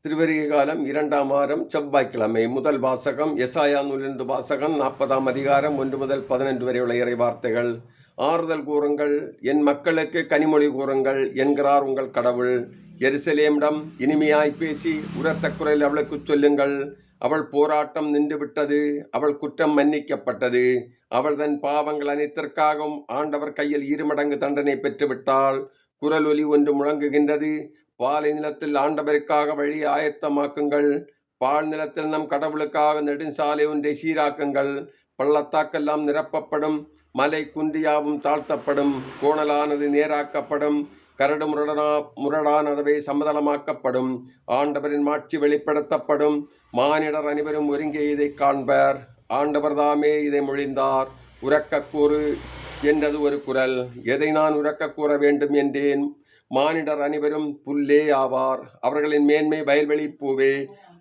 திருவருகை காலம் 2ஆம் வாரம் செவ்வாய்க்கிழமை. முதல் வாசகம் எசாயா நூலிலிருந்து வாசகம் 40ஆம் அதிகாரம் 1 முதல் 11 வரை உள்ள இறை வார்த்தைகள். ஆறுதல் கூறுங்கள், என் மக்களுக்கு கனிமொழி கூறுங்கள் என்கிறார் உங்கள் கடவுள். எருசலேமிடம் இனிமையாய் பேசி உரத்த குரலில் அவளுக்கு சொல்லுங்கள். அவள் போராட்டம் நின்றுவிட்டது, அவள் குற்றம் மன்னிக்கப்பட்டது. அவள் தன் பாவங்கள் அனைத்திற்காகவும் ஆண்டவர் கையில் 2 மடங்கு தண்டனை பெற்றுவிட்டாள். குரல் ஒலி ஒன்று முழங்குகின்றது, பாலை நிலத்தில் ஆண்டவருக்காக வழி ஆயத்தமாக்குங்கள். பால் நிலத்தில் நம் கடவுளுக்காக நெடுஞ்சாலை ஒன்றை சீராக்குங்கள். பள்ளத்தாக்கெல்லாம் நிரப்பப்படும், மலை குன்றியாவும் தாழ்த்தப்படும், கோணலானது நேராக்கப்படும், கரடு முரடானதவை சமதளமாக்கப்படும். ஆண்டவரின் மாட்சி வெளிப்படுத்தப்படும். மானிடர் அனைவரும் ஒருங்கே இதை காண்பர். ஆண்டவர் தாமே இதை மொழிந்தார். உரக்க கூறு என்றது ஒரு குரல். எதை நான் உரக்க கூற வேண்டும் என்றேன். மானிடர் அனைவரும் புல்லே ஆவார், அவர்களின் மேன்மை வயல்வெளி பூவே.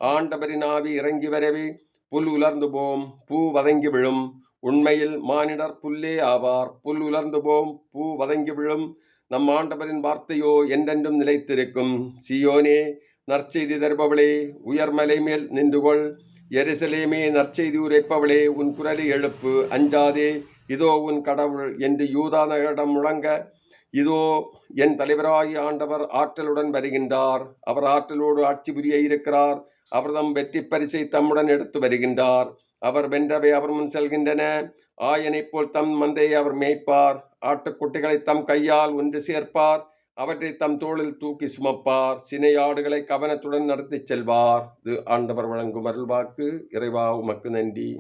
ஆண்டவரின் ஆவி இறங்கி வரவே புல் உலர்ந்து போம், பூ வதங்கி விழும். உண்மையில் மானிடர் புல்லே ஆவார், புல் உலர்ந்து போம், பூ வதங்கி விழும். நம் ஆண்டவரின் வார்த்தையோ என்றென்றும் நிலைத்திருக்கும். சியோனே, நற்செய்தி தருபவளே, உயர்மலை மேல் நின்றுகொள். எருசலேமே, நற்செய்தி உரைப்பவளே, உன் குரலை எழுப்பு, அஞ்சாதே, இதோ உன் கடவுள் என்று யூதா நகரிடம் முழங்க. இதோ என் தலைவராகி ஆண்டவர் ஆற்றலுடன் வருகின்றார். அவர் ஆற்றலோடு ஆட்சி புரிய இருக்கிறார். அவர்தம் வெற்றி பரிசை தம்முடன் எடுத்து வருகின்றார். அவர் வென்றவை அவர் முன் செல்கின்றன. ஆயனைப் போல் தம் மந்தையை அவர் மேய்ப்பார். ஆட்டுக்குட்டிகளை தம் கையால் ஒன்று சேர்ப்பார். அவற்றை தம் தோளில் தூக்கி சுமப்பார். சினை ஆடுகளை கவனத்துடன் நடத்தி செல்வார். இது ஆண்டவர் வழங்கும் அருள்வாக்கு. இறைவா உமக்கு நன்றி.